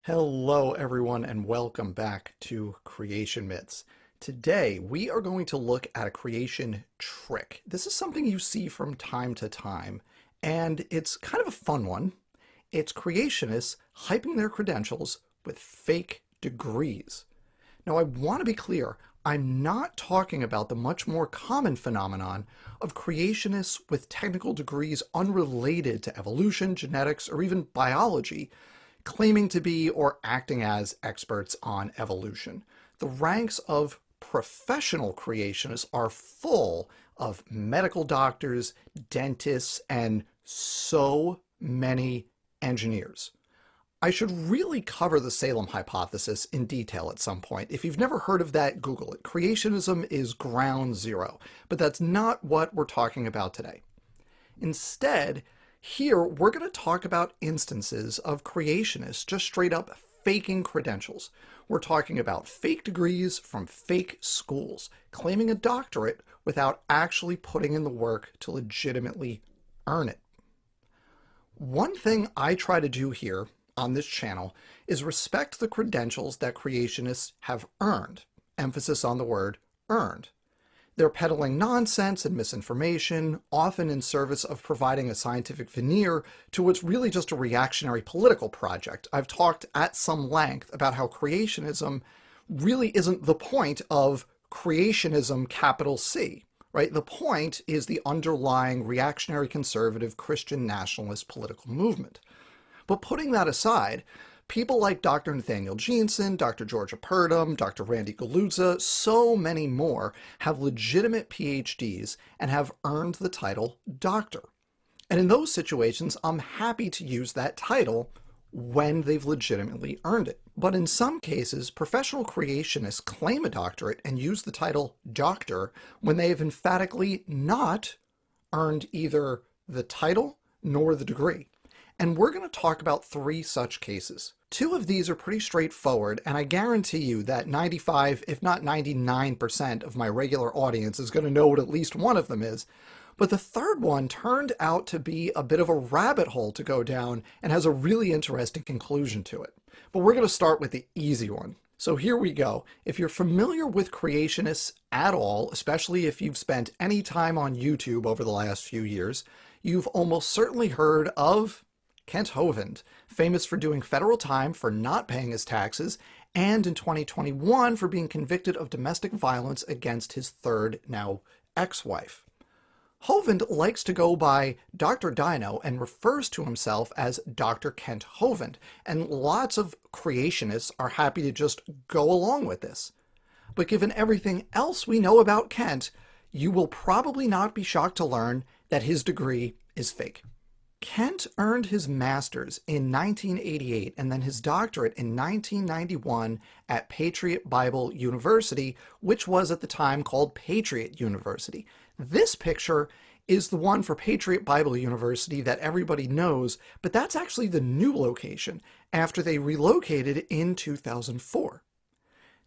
Hello everyone and welcome back to Creation Myths. Today we are going to look at a creation trick. This is something you see from time to time and it's kind of a fun one. It's creationists hyping their credentials with fake degrees. Now I want to be clear, I'm not talking about the much more common phenomenon of creationists with technical degrees unrelated to evolution, genetics, or even biology claiming to be or acting as experts on evolution. The ranks of professional creationists are full of medical doctors, dentists, and so many engineers. I should really cover the Salem hypothesis in detail at some point. If you've never heard of that, Google it. Creationism is ground zero, but that's not what we're talking about today. Instead, here, we're going to talk about instances of creationists just straight up faking credentials. We're talking about fake degrees from fake schools, claiming a doctorate without actually putting in the work to legitimately earn it. One thing I try to do here on this channel is respect the credentials that creationists have earned. Emphasis on the word earned. They're peddling nonsense and misinformation, often in service of providing a scientific veneer to what's really just a reactionary political project. I've talked at some length about how creationism really isn't the point of creationism, capital C, right? The point is the underlying reactionary conservative Christian nationalist political movement. But putting that aside, people like Dr. Nathaniel Jeanson, Dr. Georgia Purdom, Dr. Randy Galuzza, so many more have legitimate PhDs and have earned the title doctor. And in those situations, I'm happy to use that title when they've legitimately earned it. But in some cases, professional creationists claim a doctorate and use the title doctor when they have emphatically not earned either the title nor the degree. And we're going to talk about 3 such cases. 2 of these are pretty straightforward, and I guarantee you that 95, if not 99% of my regular audience is going to know what at least one of them is. But the third one turned out to be a bit of a rabbit hole to go down and has a really interesting conclusion to it. But we're going to start with the easy one. So here we go. If you're familiar with creationists at all, especially if you've spent any time on YouTube over the last few years, you've almost certainly heard of Kent Hovind, famous for doing federal time for not paying his taxes, and in 2021 for being convicted of domestic violence against his third, now ex-wife. Hovind likes to go by Dr. Dino and refers to himself as Dr. Kent Hovind, and lots of creationists are happy to just go along with this. But given everything else we know about Kent, you will probably not be shocked to learn that his degree is fake. Kent earned his master's in 1988 and then his doctorate in 1991 at Patriot Bible University, which was at the time called Patriot University. This picture is the one for Patriot Bible University that everybody knows, but that's actually the new location after they relocated in 2004.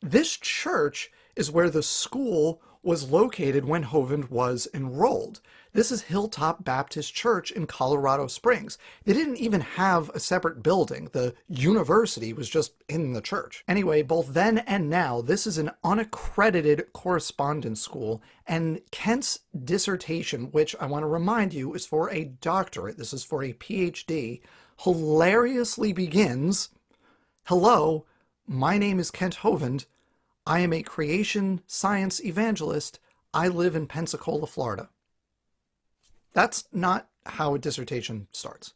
This church is where the school was located when Hovind was enrolled. This is Hilltop Baptist Church in Colorado Springs. They didn't even have a separate building. The university was just in the church. Anyway, both then and now, this is an unaccredited correspondence school, and Kent's dissertation, which I want to remind you is for a doctorate, this is for a PhD, hilariously begins, "Hello, my name is Kent Hovind. I am a creation science evangelist. I live in Pensacola, Florida." That's not how a dissertation starts.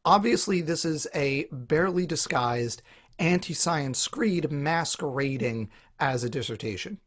Obviously, this is a barely disguised anti-science screed masquerading as a dissertation.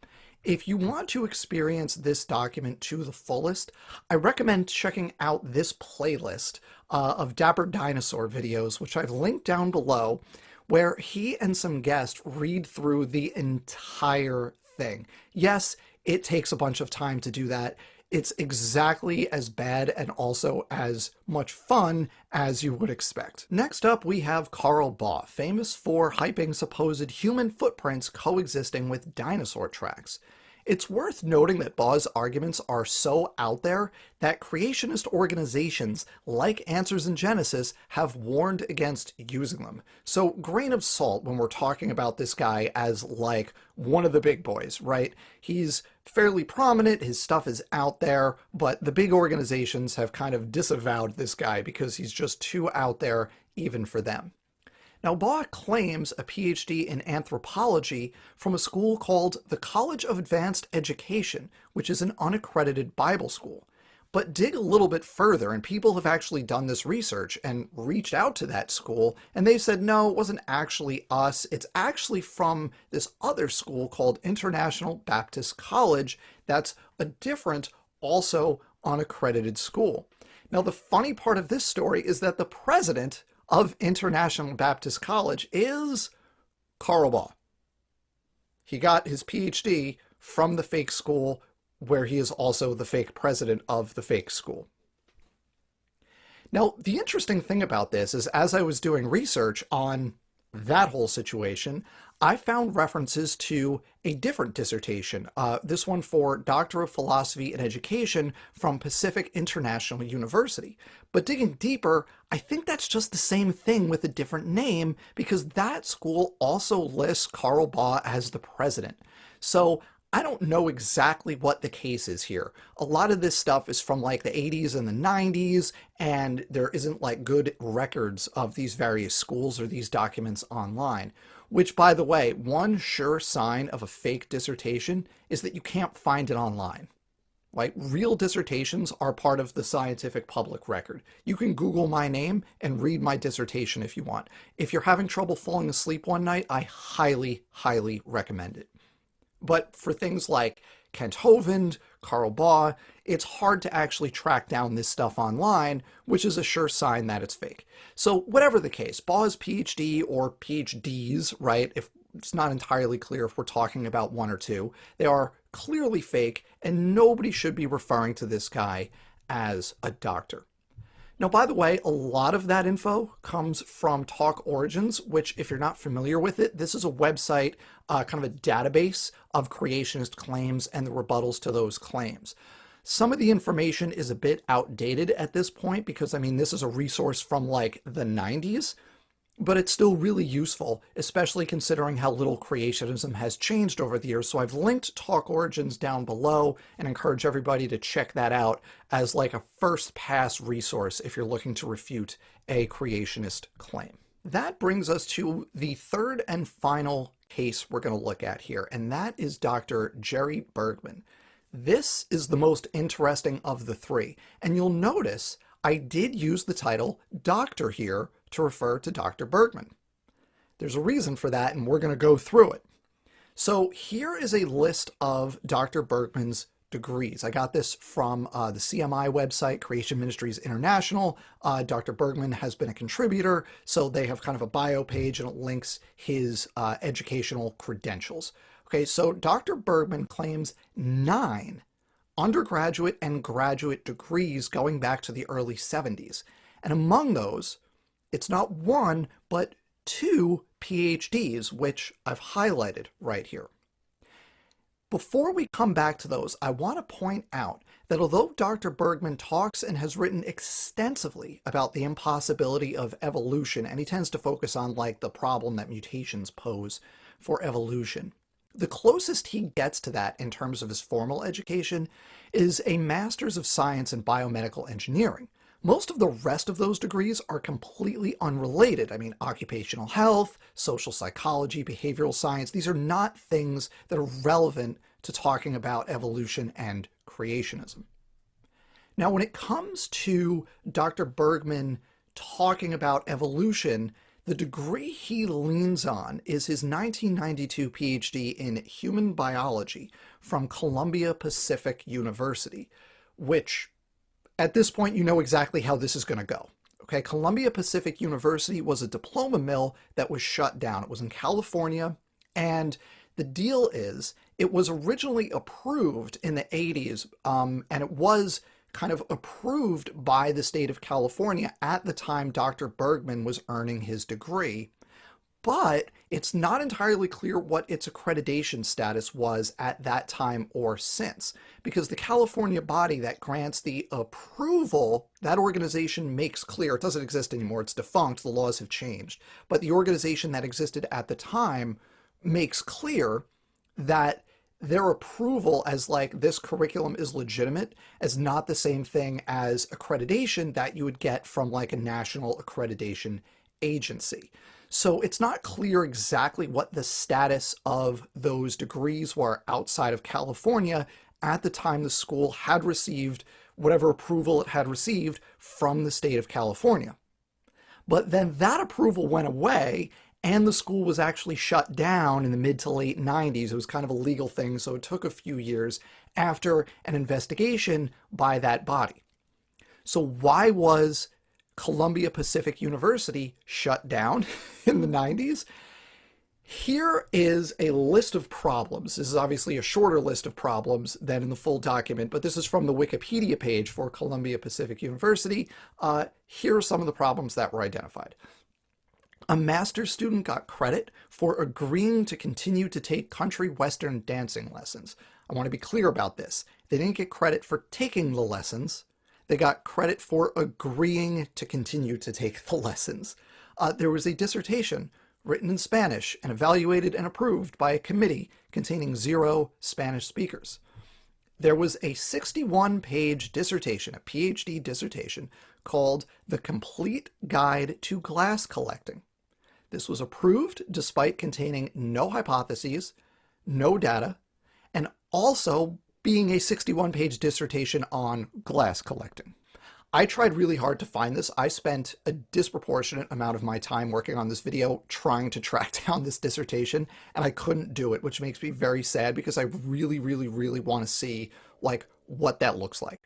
If you want to experience this document to the fullest, I recommend checking out this playlist of Dapper Dinosaur videos, which I've linked down below, where he and some guests read through the entire thing. Yes, it takes a bunch of time to do that. It's exactly as bad and also as much fun as you would expect. Next up, we have Carl Baugh, famous for hyping supposed human footprints coexisting with dinosaur tracks. It's worth noting that Baugh's arguments are so out there that creationist organizations like Answers in Genesis have warned against using them. So grain of salt when we're talking about this guy as like one of the big boys, right? He's fairly prominent, his stuff is out there, but the big organizations have kind of disavowed this guy because he's just too out there even for them. Now, Baugh claims a PhD in anthropology from a school called the College of Advanced Education, which is an unaccredited Bible school. But dig a little bit further, and people have actually done this research and reached out to that school, and they said, no, it wasn't actually us. It's actually from this other school called International Baptist College. That's a different, also unaccredited school. Now, the funny part of this story is that the president of International Baptist College is Karl Baugh. He got his PhD from the fake school, where he is also the fake president of the fake school. Now, the interesting thing about this is, as I was doing research on that whole situation, I found references to a different dissertation, this one for Doctor of Philosophy and Education from Pacific International University. But digging deeper, I think that's just the same thing with a different name, because that school also lists Karl Baugh as the president. So I don't know exactly what the case is here. A lot of this stuff is from like the 80s and the 90s, and there isn't like good records of these various schools or these documents online. Which, by the way, one sure sign of a fake dissertation is that you can't find it online. Like, real dissertations are part of the scientific public record. You can Google my name and read my dissertation if you want. If you're having trouble falling asleep one night, I highly, highly recommend it. But for things like Kent Hovind, Karl Baugh, it's hard to actually track down this stuff online, which is a sure sign that it's fake. So whatever the case, Baugh's PhD or PhDs, right, if it's not entirely clear if we're talking about one or two, they are clearly fake, and nobody should be referring to this guy as a doctor. Now, by the way, a lot of that info comes from Talk Origins, which, if you're not familiar with it, this is a website, kind of a database of creationist claims and the rebuttals to those claims. Some of the information is a bit outdated at this point because, I mean, this is a resource from like the 90s, but it's still really useful, especially considering how little creationism has changed over the years. So I've linked Talk Origins down below and encourage everybody to check that out as like a first pass resource if you're looking to refute a creationist claim. That brings us to the third and final case we're going to look at here, and that is Dr. Jerry Bergman. This is the most interesting of the three, and you'll notice I did use the title Doctor here to refer to Dr. Bergman. There's a reason for that, and we're going to go through it. So here is a list of Dr. Bergman's degrees. I got this from the CMI website, Creation Ministries International. Dr. Bergman has been a contributor, so they have kind of a bio page, and it links his educational credentials. Okay, so Dr. Bergman claims 9 undergraduate and graduate degrees going back to the early 70s. And among those, it's not 1, but 2 PhDs, which I've highlighted right here. Before we come back to those, I want to point out that although Dr. Bergman talks and has written extensively about the impossibility of evolution, and he tends to focus on like the problem that mutations pose for evolution, the closest he gets to that in terms of his formal education is a Master's of Science in Biomedical Engineering. Most of the rest of those degrees are completely unrelated. I mean, occupational health, social psychology, behavioral science, these are not things that are relevant to talking about evolution and creationism. Now, when it comes to Dr. Bergman talking about evolution, the degree he leans on is his 1992 PhD in human biology from Columbia Pacific University, which at this point, you know exactly how this is going to go. Okay, Columbia Pacific University was a diploma mill that was shut down. It was in California, and the deal is it was originally approved in the 80s, and it was kind of approved by the state of California at the time Dr. Bergman was earning his degree. but it's not entirely clear what its accreditation status was at that time or since, because the California body that grants the approval, that organization makes clear, it doesn't exist anymore, it's defunct, the laws have changed, but the organization that existed at the time makes clear that their approval as like this curriculum is legitimate is not the same thing as accreditation that you would get from like a national accreditation agency. So it's not clear exactly what the status of those degrees were outside of California at the time the school had received whatever approval it had received from the state of California. But then that approval went away and the school was actually shut down in the mid to late 90s. It was kind of a legal thing, so it took a few years after an investigation by that body. So why was Columbia Pacific University shut down in the 90s? Here is a list of problems. This is obviously a shorter list of problems than in the full document, but this is from the Wikipedia page for Columbia Pacific University. Here are some of the problems that were identified. A master's student got credit for agreeing to continue to take country western dancing lessons. I want to be clear about this. They didn't get credit for taking the lessons. They got credit for agreeing to continue to take the lessons. There was a dissertation written in Spanish and evaluated and approved by a committee containing 0 Spanish speakers. There was a 61-page dissertation, a PhD dissertation, called The Complete Guide to Glass Collecting. This was approved despite containing no hypotheses, no data, and also being a 61-page dissertation on glass collecting. I tried really hard to find this. I spent a disproportionate amount of my time working on this video trying to track down this dissertation, and I couldn't do it, which makes me very sad because I really, really, really want to see like what that looks like.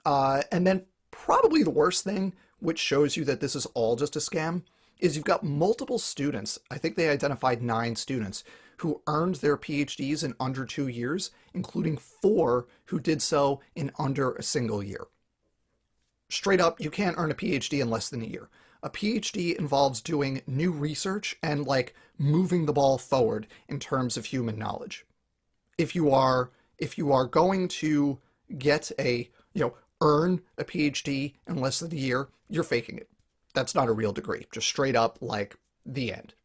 And then probably the worst thing, which shows you that this is all just a scam, is you've got multiple students. I think they identified 9 students who earned their PhDs in under 2 years, including 4 who did so in under a single year. Straight up, you can't earn a PhD in less than a year. A PhD involves doing new research and like moving the ball forward in terms of human knowledge. If you are going to get earn a PhD in less than a year, you're faking it. That's not a real degree, just straight up like the end.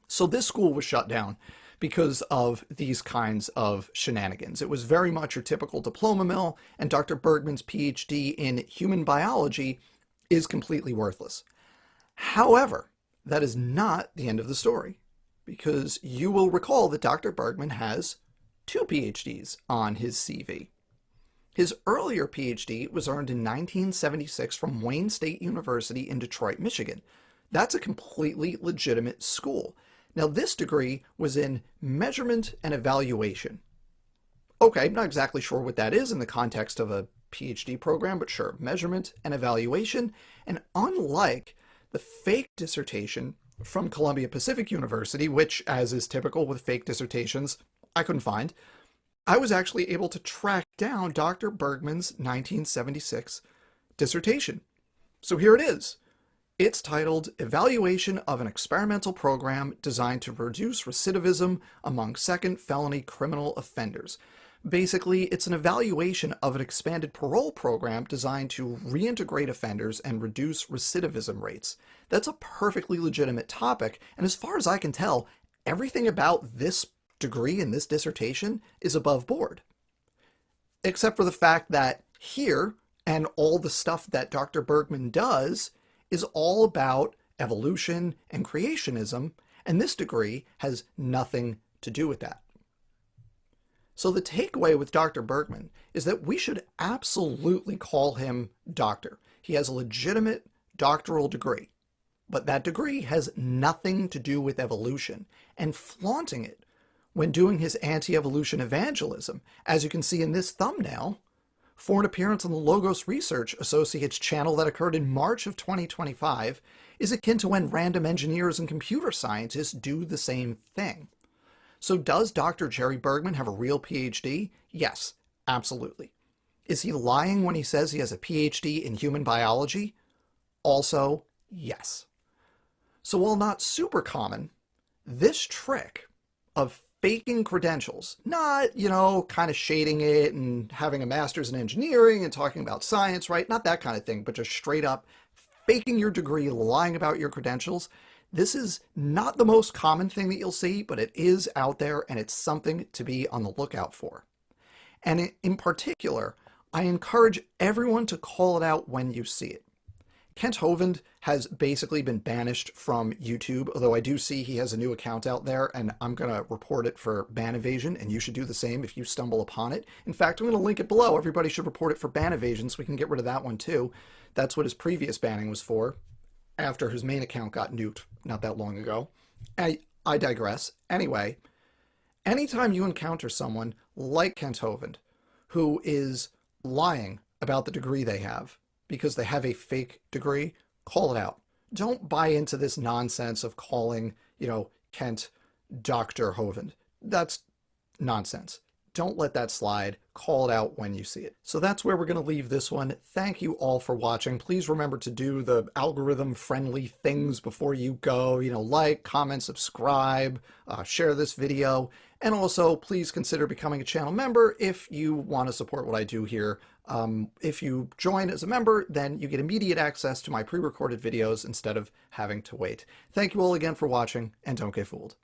So this school was shut down because of these kinds of shenanigans. It was very much your typical diploma mill, and Dr. Bergman's PhD in human biology is completely worthless. However, that is not the end of the story, because you will recall that Dr. Bergman has 2 PhDs on his CV. His earlier PhD was earned in 1976 from Wayne State University in Detroit, Michigan. That's a completely legitimate school. Now, this degree was in measurement and evaluation. Okay, not exactly sure what that is in the context of a PhD program, but sure, measurement and evaluation. And unlike the fake dissertation from Columbia Pacific University, which, as is typical with fake dissertations, I couldn't find, I was actually able to track down Dr. Bergman's 1976 dissertation. So here it is. It's titled Evaluation of an Experimental Program Designed to Reduce Recidivism Among Second Felony Criminal Offenders. Basically, it's an evaluation of an expanded parole program designed to reintegrate offenders and reduce recidivism rates. That's a perfectly legitimate topic, and as far as I can tell, everything about this degree in this dissertation is above board. Except for the fact that here, and all the stuff that Dr. Bergman does, is all about evolution and creationism, and this degree has nothing to do with that. So the takeaway with Dr. Bergman is that we should absolutely call him doctor. He has a legitimate doctoral degree, but that degree has nothing to do with evolution, and flaunting it when doing his anti-evolution evangelism, as you can see in this thumbnail, for an appearance on the Logos Research Associates channel that occurred in March of 2025, is akin to when random engineers and computer scientists do the same thing. So does Dr. Jerry Bergman have a real PhD? Yes, absolutely. Is he lying when he says he has a PhD in human biology? Also, yes. So while not super common, this trick of faking credentials, not, kind of shading it and having a master's in engineering and talking about science, right? Not that kind of thing, but just straight up faking your degree, lying about your credentials. This is not the most common thing that you'll see, but it is out there and it's something to be on the lookout for. And in particular, I encourage everyone to call it out when you see it. Kent Hovind has basically been banished from YouTube, although I do see he has a new account out there, and I'm going to report it for ban evasion, and you should do the same if you stumble upon it. In fact, I'm going to link it below. Everybody should report it for ban evasion so we can get rid of that one too. That's what his previous banning was for, after his main account got nuked not that long ago. I digress. Anyway, anytime you encounter someone like Kent Hovind, who is lying about the degree they have, because they have a fake degree, call it out. Don't buy into this nonsense of calling, Kent Dr. Hovind. That's nonsense. Don't let that slide. Call it out when you see it. So that's where we're going to leave this one. Thank you all for watching. Please remember to do the algorithm-friendly things before you go. Like, comment, subscribe, share this video. And also, please consider becoming a channel member if you want to support what I do here. If you join as a member, then you get immediate access to my pre-recorded videos instead of having to wait. Thank you all again for watching, and don't get fooled.